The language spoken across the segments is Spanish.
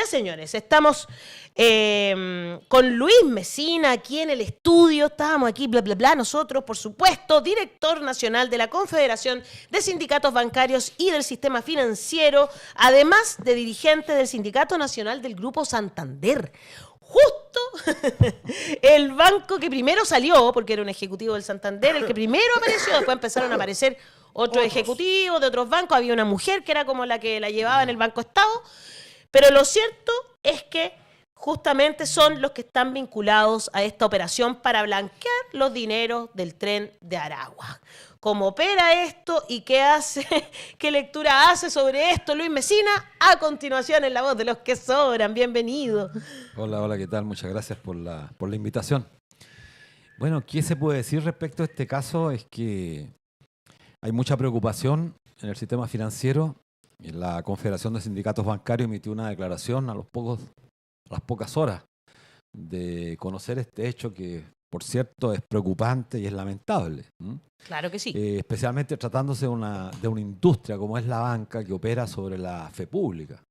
señores, estamos con Luis Mesina aquí en el estudio, estábamos aquí, bla, bla, bla, nosotros, por supuesto, director nacional de la Confederación de Sindicatos Bancarios y del Sistema Financiero, además de dirigente del Sindicato Nacional del Grupo Santander. Justo el banco que primero salió, porque era un ejecutivo del Santander, el que primero apareció, después empezaron a aparecer otros ejecutivos de otros bancos, había una mujer que era como la que la llevaba en el Banco Estado, pero lo cierto es que justamente son los que están vinculados a esta operación para blanquear los dineros del tren de Aragua. ¿Cómo opera esto y qué hace, qué lectura hace sobre esto Luis Mesina? A continuación en La Voz de los que Sobran. Bienvenido. Hola, ¿qué tal? Muchas gracias por la invitación. Bueno, ¿qué se puede decir respecto a este caso? Es que hay mucha preocupación en el sistema financiero. La Confederación de Sindicatos Bancarios emitió una declaración a las pocas horas de conocer este hecho que, por cierto, es preocupante y es lamentable. Claro que sí. Especialmente tratándose de una industria como es la banca que opera sobre la fe pública.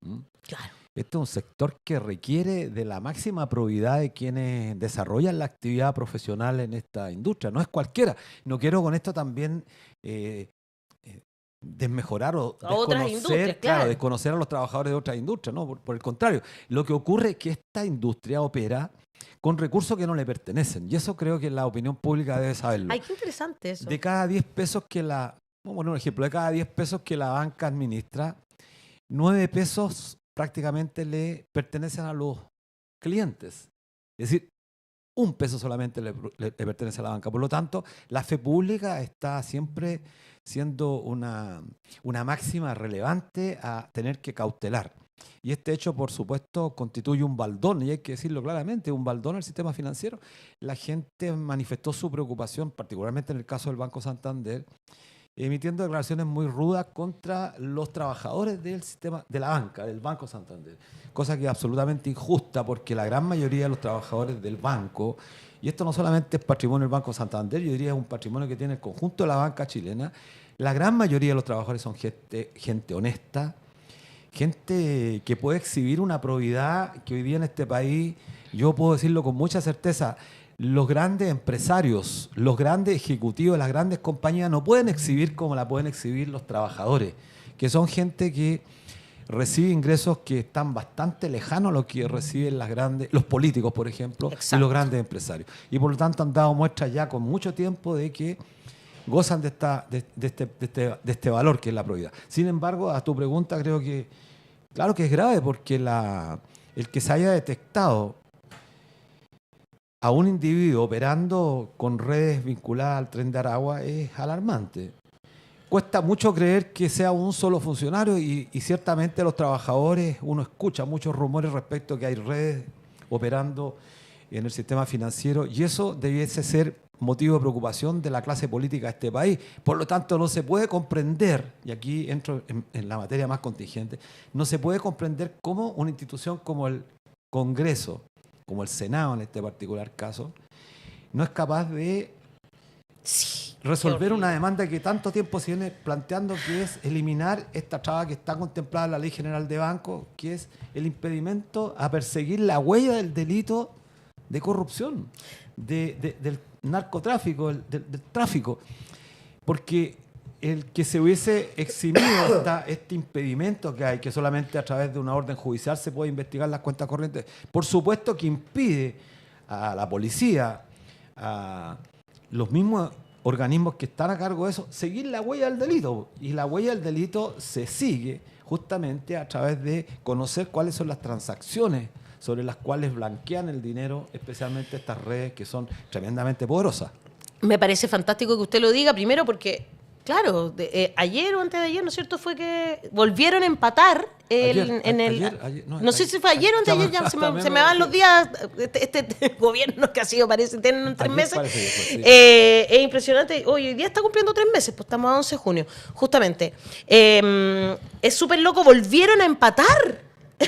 Claro. Este es un sector que requiere de la máxima probidad de quienes desarrollan la actividad profesional en esta industria. No es cualquiera. No quiero con esto también desmejorar o desconocer a los trabajadores de otras industrias. No, por el contrario. Lo que ocurre es que esta industria opera con recursos que no le pertenecen. Y eso creo que la opinión pública debe saberlo. Ay, qué interesante eso. De cada 10 pesos que vamos a poner un ejemplo, de cada 10 pesos que la banca administra, 9 pesos prácticamente le pertenecen a los clientes. Es decir, 1 peso solamente le pertenece a la banca. Por lo tanto, la fe pública está siempre siendo una máxima relevante a tener que cautelar. Y este hecho, por supuesto, constituye un baldón, y hay que decirlo claramente, un baldón al sistema financiero. La gente manifestó su preocupación, particularmente en el caso del Banco Santander, emitiendo declaraciones muy rudas contra los trabajadores del sistema de la banca, del Banco Santander. Cosa que es absolutamente injusta, porque la gran mayoría de los trabajadores del banco, y esto no solamente es patrimonio del Banco Santander, yo diría es un patrimonio que tiene el conjunto de la banca chilena, la gran mayoría de los trabajadores son gente honesta, gente que puede exhibir una probidad que hoy día en este país, yo puedo decirlo con mucha certeza, los grandes empresarios, los grandes ejecutivos, las grandes compañías no pueden exhibir como la pueden exhibir los trabajadores, que son gente que recibe ingresos que están bastante lejanos a lo que reciben los políticos, por ejemplo, y los grandes empresarios. Y por lo tanto han dado muestras ya con mucho tiempo de que gozan de este valor que es la probidad. Sin embargo, a tu pregunta creo que, claro que es grave, porque el que se haya detectado a un individuo operando con redes vinculadas al tren de Aragua es alarmante. Cuesta mucho creer que sea un solo funcionario y ciertamente los trabajadores, uno escucha muchos rumores respecto a que hay redes operando en el sistema financiero y eso debiese ser motivo de preocupación de la clase política de este país. Por lo tanto, no se puede comprender, y aquí entro en la materia más contingente, no se puede comprender cómo una institución como el Congreso, como el Senado en este particular caso, no es capaz de resolver una demanda que tanto tiempo se viene planteando, que es eliminar esta traba que está contemplada en la Ley General de Bancos, que es el impedimento a perseguir la huella del delito de corrupción, del narcotráfico, del tráfico. Porque el que se hubiese eximido este impedimento que hay, que solamente a través de una orden judicial se puede investigar las cuentas corrientes, por supuesto que impide a la policía, a los mismos organismos que están a cargo de eso, seguir la huella del delito. Y la huella del delito se sigue justamente a través de conocer cuáles son las transacciones sobre las cuales blanquean el dinero, especialmente estas redes que son tremendamente poderosas. Me parece fantástico que usted lo diga, primero porque, claro, ayer o antes de ayer, ¿no es cierto?, fue que volvieron a empatar no sé si fue ayer o antes de ayer, ya se me van los días, este gobierno que ha sido, parece, tienen 3 meses. Sí. Es impresionante. Hoy día está cumpliendo 3 meses, pues estamos a 11 de junio, justamente. Es súper loco, volvieron a empatar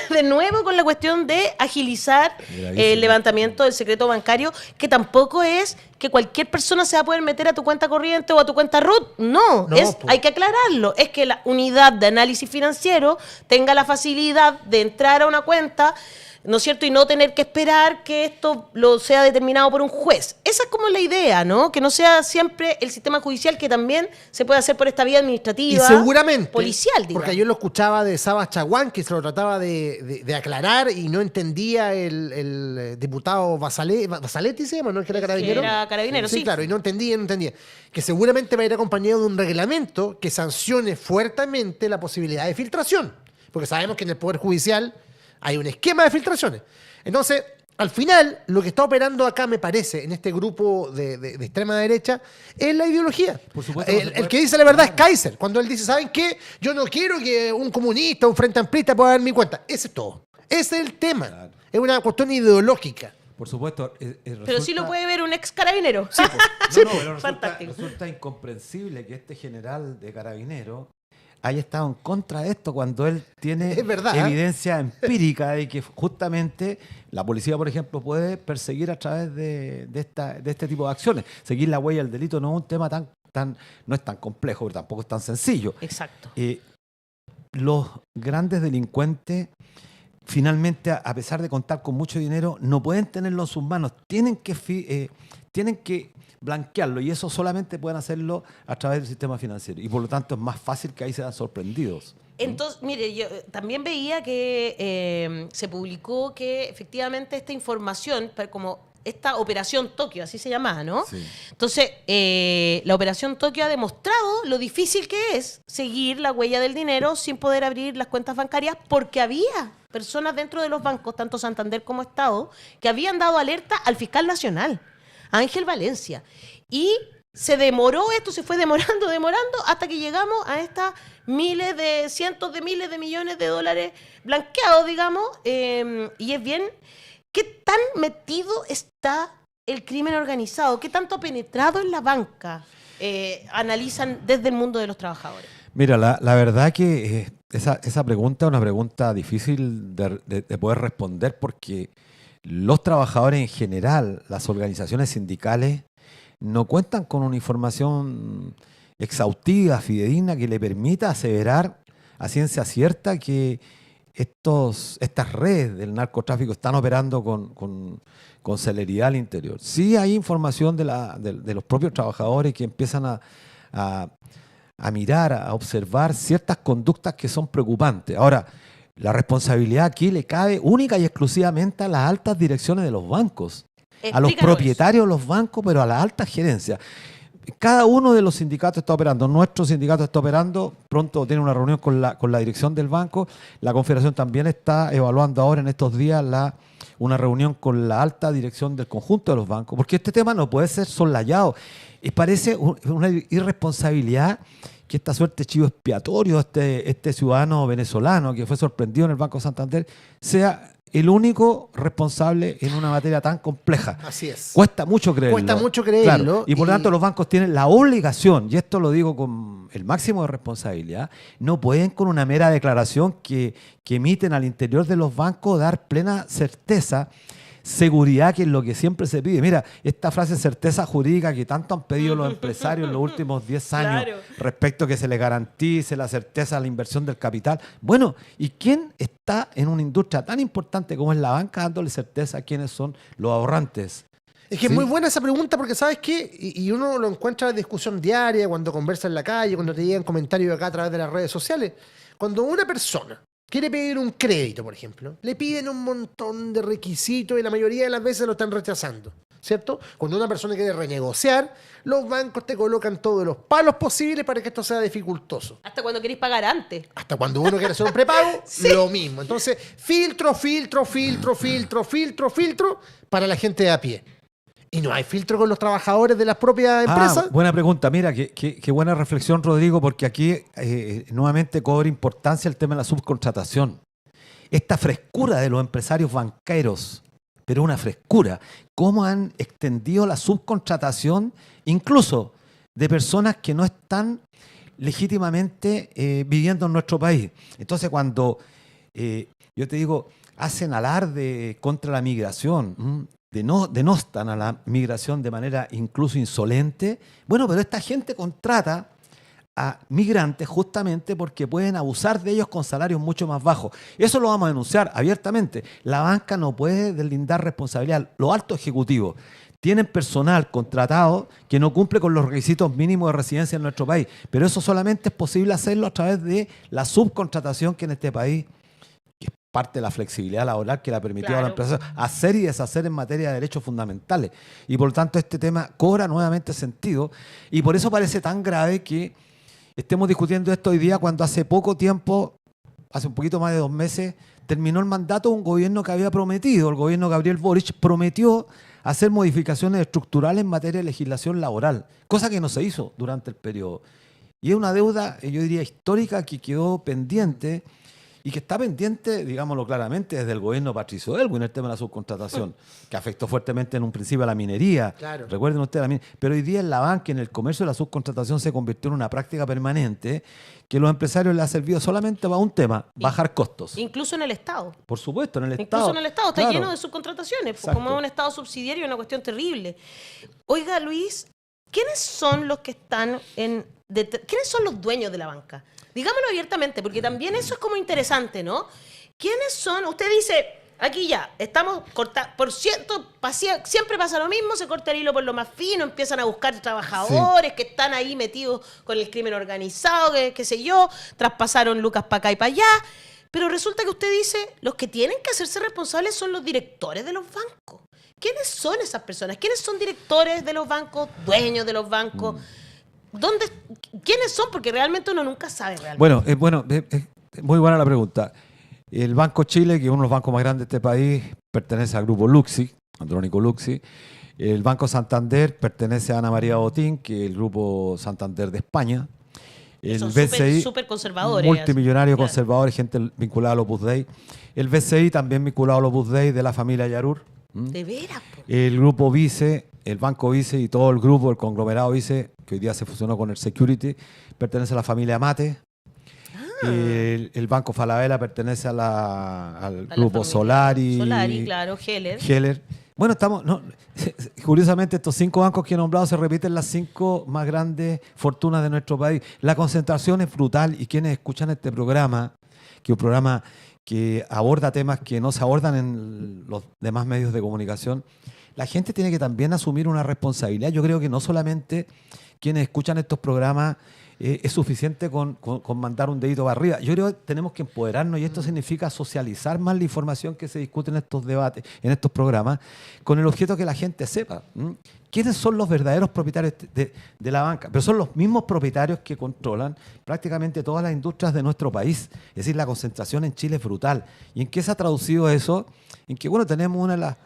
de nuevo con la cuestión de agilizar Gravísimo. el levantamiento del secreto bancario, que tampoco es que cualquier persona se va a poder meter a tu cuenta corriente o a tu cuenta RUT. No, hay que aclararlo. Es que la unidad de análisis financiero tenga la facilidad de entrar a una cuenta, ¿no es cierto? Y no tener que esperar que esto lo sea determinado por un juez. Esa es como la idea, ¿no? Que no sea siempre el sistema judicial, que también se puede hacer por esta vía administrativa. Y seguramente, policial, digamos. porque yo lo escuchaba de Sabas Chaguán, que se lo trataba de aclarar y no entendía el diputado Basaletti, ¿se llama? ¿No? ¿Que era carabinero? Era carabinero, sí. Sí, claro, y no entendía. Que seguramente va a ir acompañado de un reglamento que sancione fuertemente la posibilidad de filtración. Porque sabemos que en el Poder Judicial hay un esquema de filtraciones. Entonces, al final, lo que está operando acá, me parece, en este grupo de extrema derecha, es la ideología. Por supuesto, El que dice la verdad es Kaiser. Cuando él dice, ¿saben qué? Yo no quiero que un comunista, un frente amplista pueda ver mi cuenta. Ese es todo. Ese es el tema. Claro. Es una cuestión ideológica. Por supuesto. Pero sí lo puede ver un ex carabinero. Sí, pero Fantástico. resulta incomprensible que este general de carabineros haya estado en contra de esto cuando él tiene Es verdad, evidencia empírica de que justamente la policía, por ejemplo, puede perseguir a través de este tipo de acciones. Seguir la huella del delito no es un tema no es tan complejo, pero tampoco es tan sencillo. Exacto. Los grandes delincuentes, finalmente, a pesar de contar con mucho dinero, no pueden tenerlo en sus manos. Tienen que blanquearlo, y eso solamente pueden hacerlo a través del sistema financiero. Y por lo tanto es más fácil que ahí sean sorprendidos. Entonces, mire, yo también veía que se publicó que efectivamente esta información, como esta Operación Tokio, así se llamaba, ¿no? Sí. Entonces, la Operación Tokio ha demostrado lo difícil que es seguir la huella del dinero sin poder abrir las cuentas bancarias, porque había personas dentro de los bancos, tanto Santander como Estado, que habían dado alerta al fiscal nacional, Ángel Valencia. Y se demoró esto, se fue demorando, hasta que llegamos a estas cientos de miles de millones de dólares blanqueados, digamos. Y es bien, ¿qué tan metido está el crimen organizado? ¿Qué tanto ha penetrado en la banca? Analizan desde el mundo de los trabajadores. Mira, la verdad que esa pregunta es una pregunta difícil de poder responder, porque los trabajadores en general, las organizaciones sindicales, no cuentan con una información exhaustiva, fidedigna, que le permita aseverar a ciencia cierta que estas redes del narcotráfico están operando con celeridad al interior. Sí hay información de los propios trabajadores que empiezan a mirar, a observar ciertas conductas que son preocupantes. Ahora, la responsabilidad aquí le cabe única y exclusivamente a las altas direcciones de los bancos, a los propietarios de los bancos, pero a la alta gerencia. Cada uno de los sindicatos está operando. Nuestro sindicato está operando, pronto tiene una reunión con la dirección del banco. La Confederación también está evaluando ahora en estos días una reunión con la alta dirección del conjunto de los bancos, porque este tema no puede ser soslayado. Y parece una irresponsabilidad que esta suerte de chivo expiatorio, este ciudadano venezolano que fue sorprendido en el Banco Santander, sea el único responsable en una materia tan compleja. Así es. Cuesta mucho creerlo. Claro. Y por lo tanto los bancos tienen la obligación, y esto lo digo con el máximo de responsabilidad, no pueden con una mera declaración que emiten al interior de los bancos dar plena certeza, seguridad, que es lo que siempre se pide. Mira, esta frase certeza jurídica que tanto han pedido los empresarios en los últimos 10 años, claro, respecto a que se les garantice la certeza de la inversión del capital. Bueno, ¿y quién está en una industria tan importante como es la banca dándole certeza a quiénes son los ahorrantes? Es que es muy buena esa pregunta, porque ¿sabes qué? Y uno lo encuentra en la discusión diaria, cuando conversa en la calle, cuando te llegan comentarios acá a través de las redes sociales. Cuando una persona quiere pedir un crédito, por ejemplo, le piden un montón de requisitos y la mayoría de las veces lo están rechazando, ¿cierto? Cuando una persona quiere renegociar, los bancos te colocan todos los palos posibles para que esto sea dificultoso. Hasta cuando querés pagar antes. Hasta cuando uno quiere hacer un prepago, sí, lo mismo. Entonces, filtro para la gente de a pie. Y no hay filtro con los trabajadores de las propias empresas. Buena pregunta. Mira, qué buena reflexión, Rodrigo, porque aquí nuevamente cobra importancia el tema de la subcontratación. Esta frescura de los empresarios banqueros, pero una frescura. ¿Cómo han extendido la subcontratación incluso de personas que no están legítimamente viviendo en nuestro país? Entonces, cuando yo te digo, hacen alarde contra la migración, denostan a la migración de manera incluso insolente. Bueno, pero esta gente contrata a migrantes justamente porque pueden abusar de ellos con salarios mucho más bajos. Eso lo vamos a denunciar abiertamente. La banca no puede deslindar responsabilidad. Los altos ejecutivos tienen personal contratado que no cumple con los requisitos mínimos de residencia en nuestro país, pero eso solamente es posible hacerlo a través de la subcontratación que en este país, que es parte de la flexibilidad laboral que le ha permitido a la empresa hacer y deshacer en materia de derechos fundamentales. Y por lo tanto este tema cobra nuevamente sentido y por eso parece tan grave que estemos discutiendo esto hoy día cuando hace poco tiempo, hace un poquito más de 2 meses, terminó el mandato de un gobierno que había prometido, el gobierno Gabriel Boric prometió hacer modificaciones estructurales en materia de legislación laboral, cosa que no se hizo durante el periodo. Y es una deuda, yo diría, histórica que quedó pendiente y que está pendiente, digámoslo claramente, desde el gobierno de Patricio Aylwin, el tema de la subcontratación, que afectó fuertemente en un principio a la minería. Claro. Recuerden ustedes la minería. Pero hoy día en la banca, en el comercio de la subcontratación se convirtió en una práctica permanente que a los empresarios les ha servido solamente para un tema, bajar costos. Incluso en el Estado. Por supuesto, en el Incluso Estado. en el Estado está Claro. lleno de subcontrataciones. Pues, Exacto. como es un Estado subsidiario, es una cuestión terrible. Oiga, Luis, ¿quiénes son los que están ¿quiénes son los dueños de la banca? Digámoslo abiertamente, porque también eso es como interesante, ¿no? ¿Quiénes son? Usted dice, aquí ya, estamos cortando, por cierto, siempre pasa lo mismo, se corta el hilo por lo más fino, empiezan a buscar trabajadores que están ahí metidos con el crimen organizado, qué sé yo, traspasaron lucas para acá y para allá, pero resulta que usted dice, los que tienen que hacerse responsables son los directores de los bancos. ¿Quiénes son esas personas? ¿Quiénes son directores de los bancos, dueños de los bancos? ¿Quiénes son? Porque realmente uno nunca sabe realmente. Bueno, muy buena la pregunta. El Banco Chile, que es uno de los bancos más grandes de este país, pertenece al grupo Luxi, Andrónico Luxi. El Banco Santander pertenece a Ana María Botín, que es el grupo Santander de España. El Son BCI, súper conservadores. multimillonario, Claro. conservador, gente vinculada al Opus Dei. El BCI también vinculado al Opus Dei de la familia Yarur. De veras, po. El grupo Vice, el Banco Vice y todo el grupo, el conglomerado Vice, que hoy día se fusionó con el Security, pertenece a la familia Mate. El Banco Falabella pertenece al grupo Solari. Solari, claro, Heller. Heller. Bueno, curiosamente estos 5 bancos que he nombrado se repiten las 5 más grandes fortunas de nuestro país. La concentración es brutal y quienes escuchan este programa, que es un programa que aborda temas que no se abordan en los demás medios de comunicación, la gente tiene que también asumir una responsabilidad. Yo creo que no solamente quienes escuchan estos programas es suficiente con mandar un dedito para arriba. Yo creo que tenemos que empoderarnos y esto significa socializar más la información que se discute en estos debates, en estos programas, con el objeto que la gente sepa quiénes son los verdaderos propietarios de la banca. Pero son los mismos propietarios que controlan prácticamente todas las industrias de nuestro país. Es decir, la concentración en Chile es brutal. ¿Y en qué se ha traducido eso? En que, bueno, tenemos una de las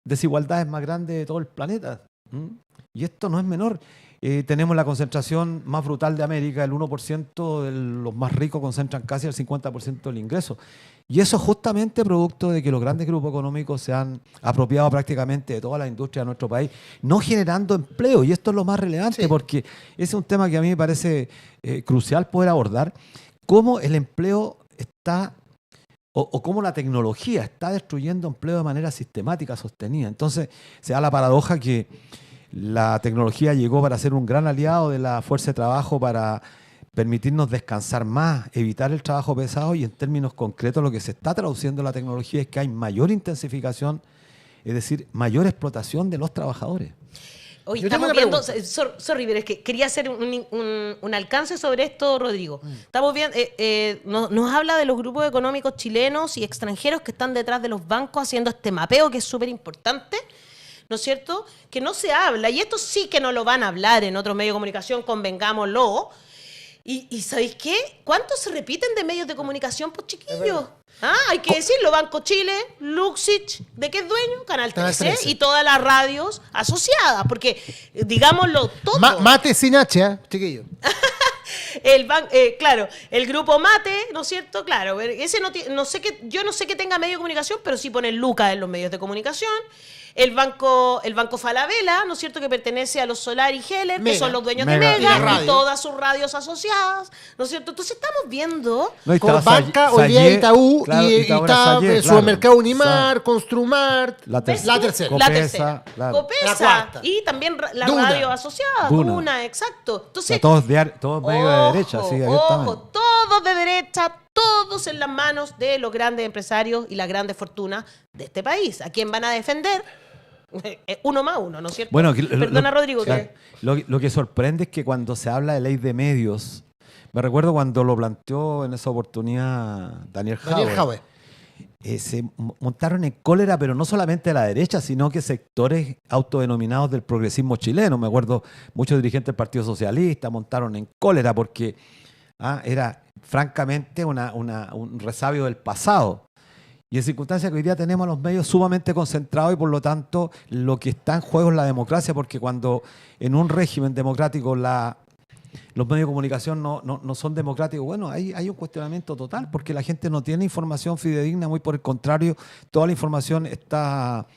desigualdades más grandes de todo el planeta. Y esto no es menor. Tenemos la concentración más brutal de América, el 1% de los más ricos concentran casi el 50% del ingreso. Y eso es justamente producto de que los grandes grupos económicos se han apropiado prácticamente de toda la industria de nuestro país, no generando empleo. Y esto es lo más relevante, porque ese es un tema que a mí me parece crucial poder abordar, cómo el empleo está o cómo la tecnología está destruyendo empleo de manera sistemática, sostenida. Entonces se da la paradoja que la tecnología llegó para ser un gran aliado de la fuerza de trabajo, para permitirnos descansar más, evitar el trabajo pesado, y en términos concretos lo que se está traduciendo en la tecnología es que hay mayor intensificación, es decir, mayor explotación de los trabajadores. Hoy Yo estamos tengo una viendo, sorry, pero es que quería hacer un alcance sobre esto, Rodrigo. Estamos viendo, nos habla de los grupos económicos chilenos y extranjeros que están detrás de los bancos haciendo este mapeo que es súper importante, ¿no es cierto? Que no se habla, y esto sí que no lo van a hablar en otros medios de comunicación, convengámoslo. ¿Y sabéis qué? ¿Cuántos se repiten de medios de comunicación, pues chiquillos? Hay que decirlo, Banco Chile, Luxich, ¿de qué es dueño? Canal 13 y todas las radios asociadas, porque, digámoslo, todo. Mate sin H, chiquillo. Claro, el grupo Mate, ¿no es cierto? Claro, ese yo no sé que tenga medio de comunicación, pero sí ponen lucas en los medios de comunicación. el banco Falabella, ¿no es cierto?, que pertenece a los Solari Heller, que Mega. son los dueños Mega. de Y la Mega, radio. y todas sus radios asociadas, ¿no es cierto? Entonces estamos viendo... No, y Con estaba banca, Salle- hoy día Salle, Itaú claro, y ahora está Salle, el supermercado Unimar, Sa- Construmart, La ¿Ves tercera. tú? tercera. La Copesa, tercera. claro. Copesa. La cuarta. Y también la Duna. radio asociada, Duna. Duna, exacto. O sea, Entonces, todos medio de derecha, sí, abiertamente. ojo, todos de derecha, todos en las manos de los grandes empresarios y las grandes fortunas de este país. ¿A quién van a defender? Uno más uno, ¿no es cierto? Bueno, Perdona, Rodrigo, claro, que... lo que sorprende es que cuando se habla de ley de medios, me recuerdo cuando lo planteó en esa oportunidad Daniel Daniel Jaue, Jaue. se montaron en cólera, pero no solamente de la derecha, sino que sectores autodenominados del progresismo chileno. Me acuerdo, muchos dirigentes del Partido Socialista montaron en cólera porque era francamente un resabio del pasado. Y en circunstancias que hoy día tenemos a los medios sumamente concentrados y por lo tanto lo que está en juego es la democracia, porque cuando en un régimen democrático los medios de comunicación no son democráticos, bueno, hay un cuestionamiento total, porque la gente no tiene información fidedigna, muy por el contrario, toda la información está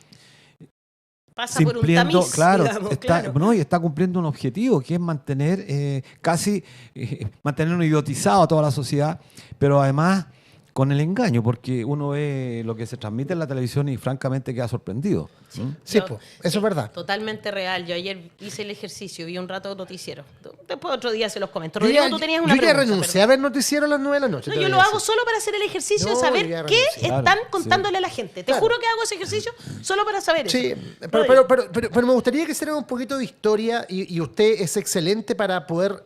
Pasa por un cumpliendo, tamiz, claro, digamos, está, claro. no, y está cumpliendo un objetivo, que es mantener mantenerlo idiotizado a toda la sociedad, pero además con el engaño, porque uno ve lo que se transmite en la televisión y francamente queda sorprendido. ¿Mm? Sí, Yo- eso es verdad. Totalmente real. Yo ayer hice el ejercicio, vi un rato de noticiero. Después otro día se los comento. Yo Rodrigo, ya, tú tenías yo una ya pregunta. renuncié a ver noticiero a las 9 de la noche. No, te yo voy lo a hago decir. solo para hacer el ejercicio de No, saber yo ya qué renuncié. están Claro, contándole a la gente. Te Claro. juro que hago ese ejercicio solo para saber Sí, eso. pero me gustaría que hiciera un poquito de historia y usted es excelente para poder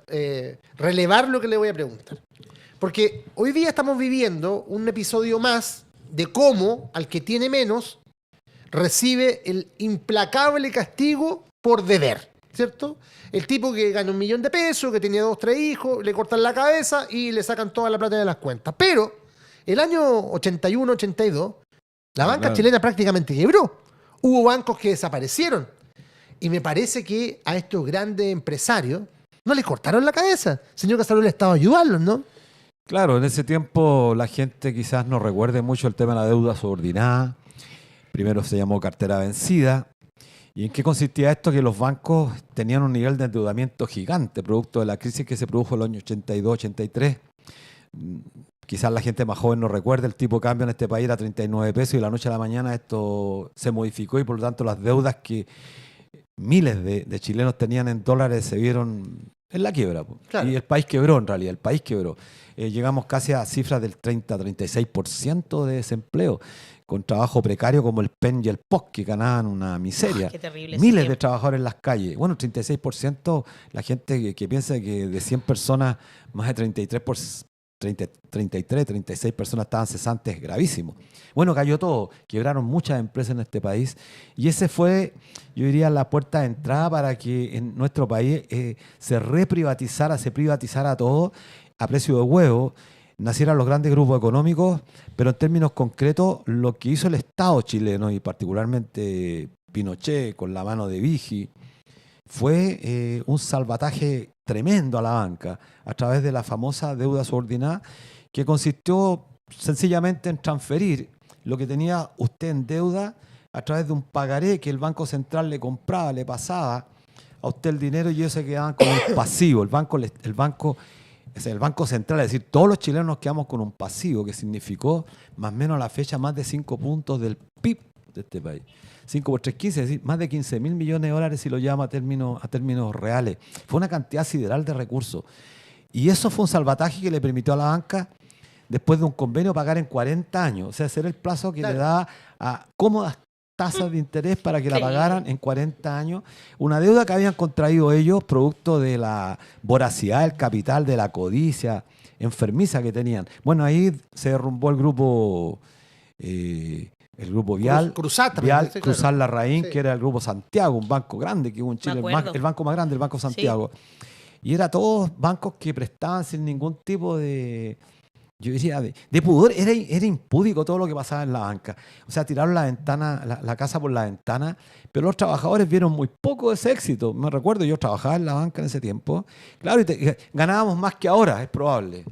relevar lo que le voy a preguntar. Porque hoy día estamos viviendo un episodio más de cómo al que tiene menos recibe el implacable castigo por deber, ¿cierto? El tipo que gana 1 millón de pesos, que tenía 2, 3 hijos, le cortan la cabeza y le sacan toda la plata de las cuentas. Pero el año 81, 82, la banca claro. chilena prácticamente quebró. Hubo bancos que desaparecieron. Y me parece que a estos grandes empresarios no les cortaron la cabeza. Señor Casarola estaba ayudándolos, ¿no? Claro, en ese tiempo la gente quizás no recuerde mucho el tema de la deuda subordinada. Primero se llamó cartera vencida. ¿Y en qué consistía esto? Que los bancos tenían un nivel de endeudamiento gigante, producto de la crisis que se produjo en el año 82-83. Quizás la gente más joven no recuerde, el tipo de cambio en este país era 39 pesos y de la noche a la mañana esto se modificó y por lo tanto las deudas que miles de chilenos tenían en dólares se vieron en la quiebra. Claro. Y el país quebró en realidad, el país quebró. Llegamos casi a cifras del 30-36% de desempleo, con trabajo precario como el PEN y el POC, que ganaban una miseria. Qué terrible ese Miles de tiempo. trabajadores en las calles. Bueno, 36%, la gente que piensa que de 100 personas, más de 33, 36 personas estaban cesantes, es gravísimo. Bueno, cayó todo, quebraron muchas empresas en este país y ese fue, yo diría, la puerta de entrada para que en nuestro país se privatizara todo a precio de huevo, nacieran los grandes grupos económicos, pero en términos concretos lo que hizo el Estado chileno y particularmente Pinochet con la mano de Vigi fue un salvataje tremendo a la banca a través de la famosa deuda subordinada que consistió sencillamente en transferir lo que tenía usted en deuda a través de un pagaré que el Banco Central le compraba, le pasaba a usted el dinero y ellos se quedaban con un pasivo. El Banco Central, es decir, todos los chilenos nos quedamos con un pasivo que significó más o menos a la fecha más de 5 puntos del PIB de este país. 5 por 3, 15, es decir, más de 15.000 millones de dólares si lo llama a términos reales. Fue una cantidad sideral de recursos. Y eso fue un salvataje que le permitió a la banca, después de un convenio, pagar en 40 años. O sea, ese era el plazo que Claro. le da a cómodas tasas de interés para que la Sí. pagaran en 40 años. Una deuda que habían contraído ellos producto de la voracidad del capital, de la codicia enfermiza que tenían. Bueno, ahí se derrumbó el grupo Vial. Cruzat también, Vial, sí, claro. Cruzat Larraín, Sí. que era el grupo Santiago, un banco grande que hubo en Chile, acuerdo. el banco más grande, el Banco Santiago. Y era todos bancos que prestaban sin ningún tipo de, yo diría, de pudor. Era impúdico todo lo que pasaba en la banca. O sea, tiraron la casa por la ventana, pero los trabajadores vieron muy poco de ese éxito. Me recuerdo, yo trabajaba en la banca en ese tiempo. Claro, y ganábamos más que ahora, es probable.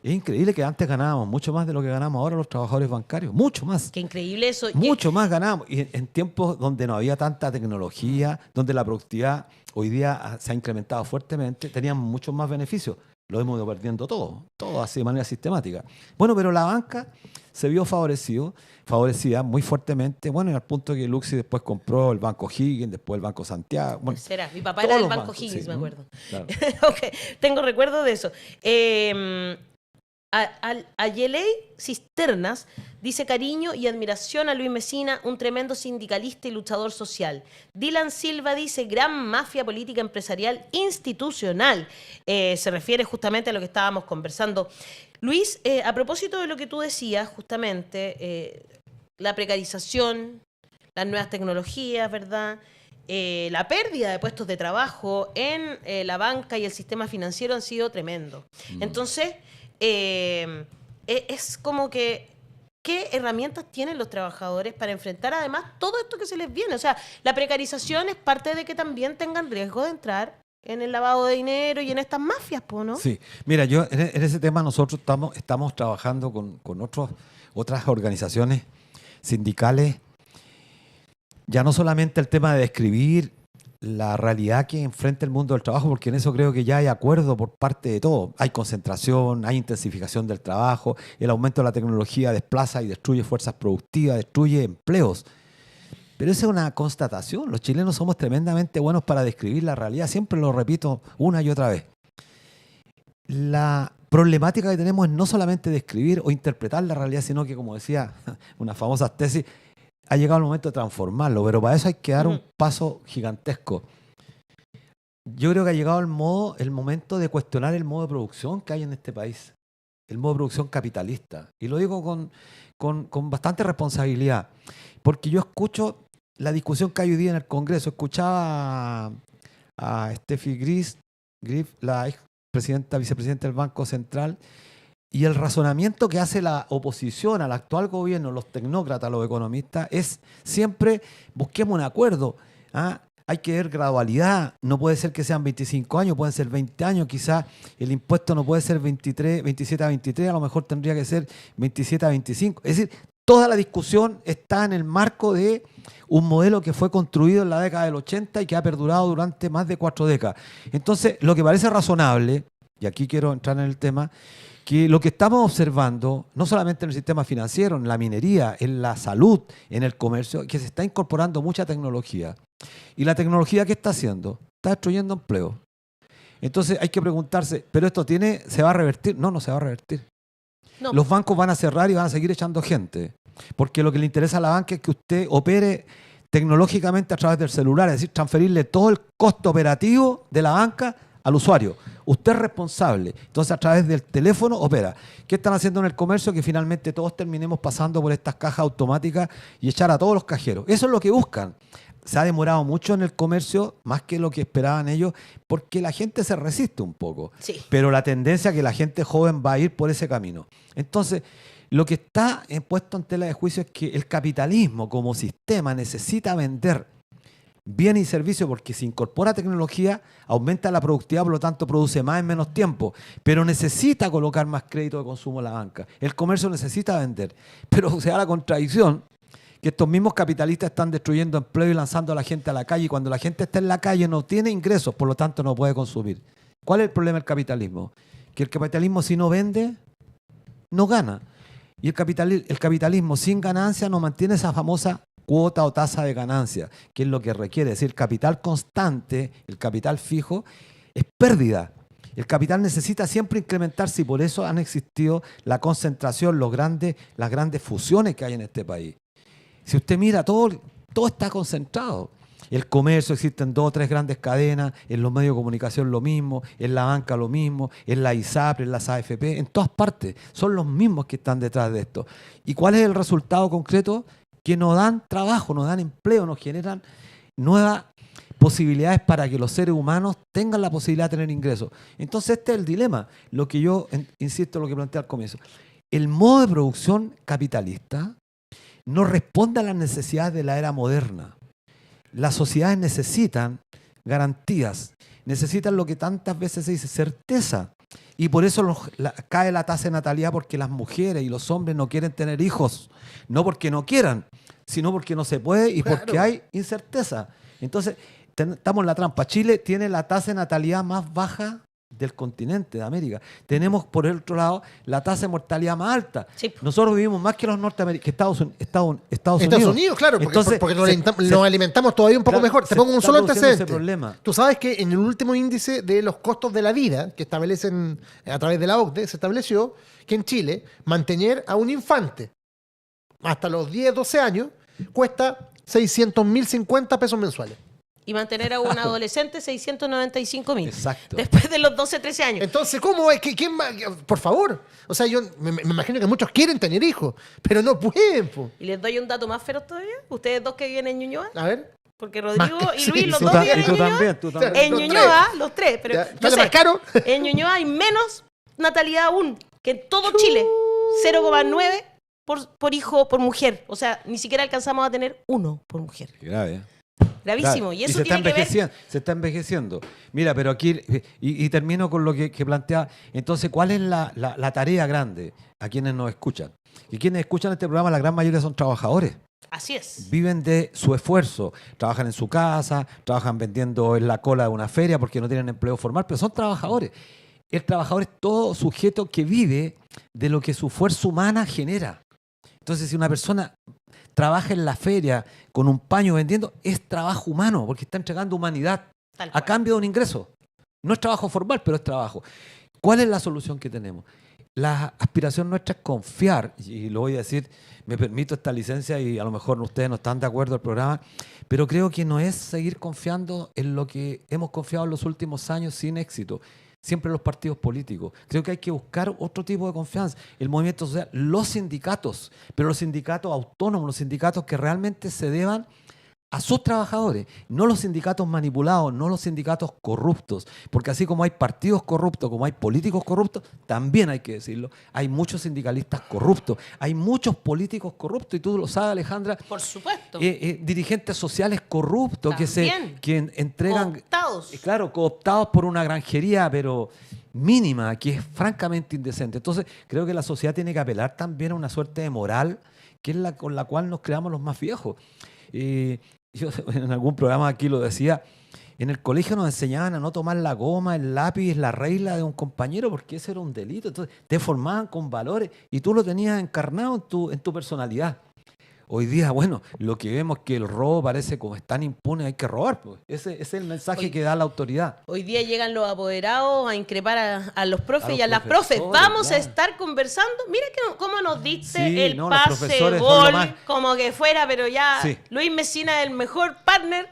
Es increíble que antes ganábamos mucho más de lo que ganamos ahora los trabajadores bancarios. Mucho más. Qué increíble eso. Mucho más ganábamos. Y en tiempos donde no había tanta tecnología, donde la productividad hoy día se ha incrementado fuertemente, teníamos muchos más beneficios. Lo hemos ido perdiendo todo así de manera sistemática. Bueno, pero la banca se vio favorecida muy fuertemente, bueno, y al punto que Luxi después compró el Banco Higgins, después el Banco Santiago. Bueno, será, mi papá todos era del los Banco bancos, Higgins, sí. me acuerdo. Claro. Ok, tengo recuerdo de eso. A Yeley Cisternas dice cariño y admiración a Luis Mesina, un tremendo sindicalista y luchador social. Dylan Silva dice gran mafia política empresarial institucional. Se refiere justamente a lo que estábamos conversando. Luis, a propósito de lo que tú decías, justamente, la precarización, las nuevas tecnologías, ¿verdad? La pérdida de puestos de trabajo en la banca y el sistema financiero han sido tremendos. Entonces, es como que, ¿qué herramientas tienen los trabajadores para enfrentar además todo esto que se les viene? O sea, la precarización es parte de que también tengan riesgo de entrar en el lavado de dinero y en estas mafias, ¿no? Sí, mira, yo en ese tema nosotros estamos trabajando con otras organizaciones sindicales, ya no solamente el tema de describir la realidad que enfrenta el mundo del trabajo, porque en eso creo que ya hay acuerdo por parte de todo. Hay concentración, hay intensificación del trabajo, el aumento de la tecnología desplaza y destruye fuerzas productivas, destruye empleos. Pero esa es una constatación. Los chilenos somos tremendamente buenos para describir la realidad. Siempre lo repito una y otra vez. La problemática que tenemos es no solamente describir o interpretar la realidad, sino que, como decía una famosa tesis, ha llegado el momento de transformarlo, pero para eso hay que dar un paso gigantesco. Yo creo que ha llegado el momento de cuestionar el modo de producción que hay en este país, el modo de producción capitalista. Y lo digo con bastante responsabilidad, porque yo escucho la discusión que hay hoy día en el Congreso. Escuchaba a Steffi Griff, la ex vicepresidenta del Banco Central, y el razonamiento que hace la oposición al actual gobierno, los tecnócratas, los economistas, es siempre busquemos un acuerdo. Hay que ver gradualidad, no puede ser que sean 25 años, pueden ser 20 años, quizás el impuesto no puede ser 27 a 23, a lo mejor tendría que ser 27 a 25. Es decir, toda la discusión está en el marco de un modelo que fue construido en la década del 80 y que ha perdurado durante más de 4 décadas. Entonces, lo que parece razonable, y aquí quiero entrar en el tema, que lo que estamos observando, no solamente en el sistema financiero, en la minería, en la salud, en el comercio, que se está incorporando mucha tecnología. ¿Y la tecnología qué está haciendo? Está destruyendo empleo. Entonces hay que preguntarse, ¿pero esto se va a revertir? No, no se va a revertir. No. Los bancos van a cerrar y van a seguir echando gente. Porque lo que le interesa a la banca es que usted opere tecnológicamente a través del celular, es decir, transferirle todo el costo operativo de la banca al usuario. Usted es responsable. Entonces, a través del teléfono opera. ¿Qué están haciendo en el comercio? Que finalmente todos terminemos pasando por estas cajas automáticas y echar a todos los cajeros. Eso es lo que buscan. Se ha demorado mucho en el comercio, más que lo que esperaban ellos, porque la gente se resiste un poco. Sí. Pero la tendencia es que la gente joven va a ir por ese camino. Entonces, lo que está puesto en tela de juicio es que el capitalismo como sistema necesita vender bienes y servicios porque se incorpora tecnología, aumenta la productividad, por lo tanto produce más en menos tiempo, pero necesita colocar más crédito de consumo en la banca. El comercio necesita vender, pero se da la contradicción que estos mismos capitalistas están destruyendo empleo y lanzando a la gente a la calle, y cuando la gente está en la calle no tiene ingresos, por lo tanto no puede consumir. ¿Cuál es el problema del capitalismo? Que el capitalismo, si no vende, no gana. Y el capitalismo sin ganancia no mantiene esa famosa cuota o tasa de ganancia, que es lo que requiere. Es decir, el capital constante, el capital fijo, es pérdida. El capital necesita siempre incrementarse y por eso han existido la concentración, las grandes fusiones que hay en este país. Si usted mira, todo está concentrado. El comercio, existen 2 o 3 grandes cadenas, en los medios de comunicación lo mismo, en la banca lo mismo, en la ISAPRE, en las AFP, en todas partes. Son los mismos que están detrás de esto. ¿Y cuál es el resultado concreto? Que nos dan trabajo, nos dan empleo, nos generan nuevas posibilidades para que los seres humanos tengan la posibilidad de tener ingresos. Entonces este es el dilema, lo que yo insisto en lo que planteé al comienzo. El modo de producción capitalista no responde a las necesidades de la era moderna. Las sociedades necesitan garantías, necesitan lo que tantas veces se dice, certeza. Y por eso cae la tasa de natalidad, porque las mujeres y los hombres no quieren tener hijos. No porque no quieran, sino porque no se puede y Claro. porque hay incerteza. Entonces, estamos en la trampa. Chile tiene la tasa de natalidad más baja del continente de América. Tenemos, por el otro lado, la tasa de mortalidad más alta. Sí. Nosotros vivimos más que los norteamericanos, que Estados Estados Unidos. Unidos, claro, porque, Entonces, porque nos alimentamos todavía un poco claro, mejor. Te se pongo un está solo produciendo ese antecedente. problema. Tú sabes que en el último índice de los costos de la vida que establecen a través de la OCDE, se estableció que en Chile mantener a un infante hasta los 10, 12 años cuesta 600.050 pesos mensuales. Y mantener a un adolescente 695.000. Exacto. Después de los 12, 13 años. Entonces, ¿cómo es? ¿Quién más? Por favor. O sea, yo me imagino que muchos quieren tener hijos, pero no pueden, po. Y les doy un dato más feroz todavía. Ustedes dos que viven en Ñuñoa, A ver. porque Rodrigo Más que- y Luis, sí, los sí. dos viven Y en tú Ñuñoa. también, tú también. En Los Ñuñoa, los tres, pero Ya, yo ¿sale sé, más caro? en Ñuñoa hay menos natalidad aún que en todo Chile. 0,9 por hijo por mujer. O sea, ni siquiera alcanzamos a tener uno por mujer. Grave, Gravísimo. Claro, Y eso se está tiene que ver. envejeciendo, se está envejeciendo. Mira, pero aquí, y termino con lo que plantea. Entonces, ¿cuál es la tarea grande a quienes nos escuchan? Y quienes escuchan este programa, la gran mayoría son trabajadores. Así es. Viven de su esfuerzo, trabajan en su casa, trabajan vendiendo en la cola de una feria porque no tienen empleo formal, pero son trabajadores. El trabajador es todo sujeto que vive de lo que su fuerza humana genera. Entonces, si una persona trabaja en la feria con un paño vendiendo, es trabajo humano, porque está entregando humanidad Tal a cual. cambio de un ingreso. No es trabajo formal, pero es trabajo. ¿Cuál es la solución que tenemos? La aspiración nuestra es confiar, y lo voy a decir, me permito esta licencia y a lo mejor ustedes no están de acuerdo al programa, pero creo que no es seguir confiando en lo que hemos confiado en los últimos años sin éxito. Siempre los partidos políticos. Creo que hay que buscar otro tipo de confianza. El movimiento social, los sindicatos, pero los sindicatos autónomos, los sindicatos que realmente se deban a sus trabajadores, no los sindicatos manipulados, no los sindicatos corruptos, porque así como hay partidos corruptos, como hay políticos corruptos, también hay que decirlo, hay muchos sindicalistas corruptos, hay muchos políticos corruptos, y tú lo sabes, Alejandra, Por supuesto. dirigentes sociales corruptos También. que entregan, Cooptados. claro, cooptados por una granjería, pero mínima, que es francamente indecente. Entonces, creo que la sociedad tiene que apelar también a una suerte de moral, que es con la cual nos creamos los más viejos. Yo en algún programa aquí lo decía, en el colegio nos enseñaban a no tomar la goma, el lápiz, la regla de un compañero, porque ese era un delito. Entonces te formaban con valores y tú lo tenías encarnado en tu personalidad. Hoy día, bueno, lo que vemos es que el robo parece como es tan impune, hay que robar. Pues. Ese es el mensaje Hoy- que da la autoridad. Hoy día llegan los apoderados a increpar a los profes A los y a las profes. profesores, Vamos a claro. estar conversando. Mira cómo nos diste Sí, el no, los pase profesores son lo gol, más. como que fuera, pero ya Sí. Luis Messina es el mejor partner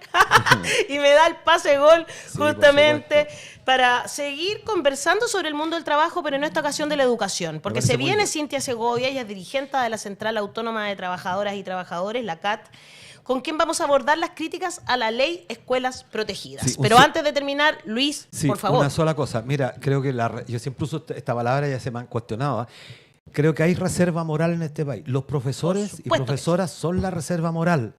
y me da el pase gol Sí, por justamente supuesto. para seguir conversando sobre el mundo del trabajo, pero en esta ocasión de la educación. Porque parece se muy viene bien. Cintia Segovia, ella es dirigente de la Central Autónoma de Trabajadoras y Trabajadores, la CAT, con quien vamos a abordar las críticas a la ley Escuelas Protegidas. Sí, un Pero se- antes de terminar, Luis, Sí, por favor. una sola cosa. Mira, creo que yo siempre uso esta palabra, ya se me han cuestionado. Creo que hay reserva moral en este país. Los profesores y supuesto que profesoras son la reserva moral.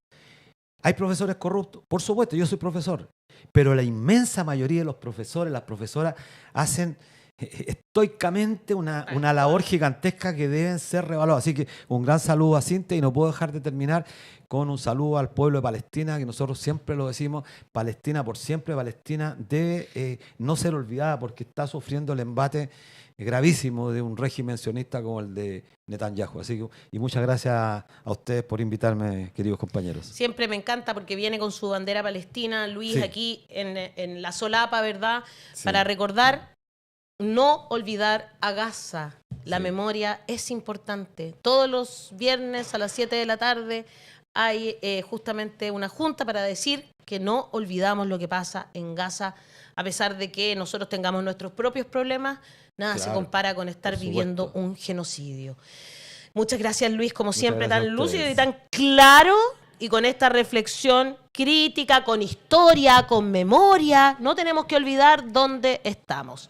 ¿Hay profesores corruptos? Por supuesto, yo soy profesor. Pero la inmensa mayoría de los profesores, las profesoras, hacen estoicamente una labor gigantesca que deben ser revaluadas. Así que un gran saludo a Cintia y no puedo dejar de terminar con un saludo al pueblo de Palestina, que nosotros siempre lo decimos, Palestina por siempre, Palestina debe no ser olvidada porque está sufriendo el embate gravísimo de un régimen sionista como el de Netanyahu. Así que, y muchas gracias a ustedes por invitarme, queridos compañeros. Siempre me encanta porque viene con su bandera palestina, Luis, Sí. aquí en la solapa, ¿verdad? Sí. Para recordar, no olvidar a Gaza. La Sí. memoria es importante. Todos los viernes a las 7 de la tarde hay justamente una junta para decir que no olvidamos lo que pasa en Gaza, a pesar de que nosotros tengamos nuestros propios problemas, nada se Claro, compara con estar por viviendo supuesto. un genocidio. Muchas gracias, Luis, como Muchas siempre, gracias tan a lúcido y ustedes. tan claro, y con esta reflexión crítica, con historia, con memoria. No tenemos que olvidar dónde estamos.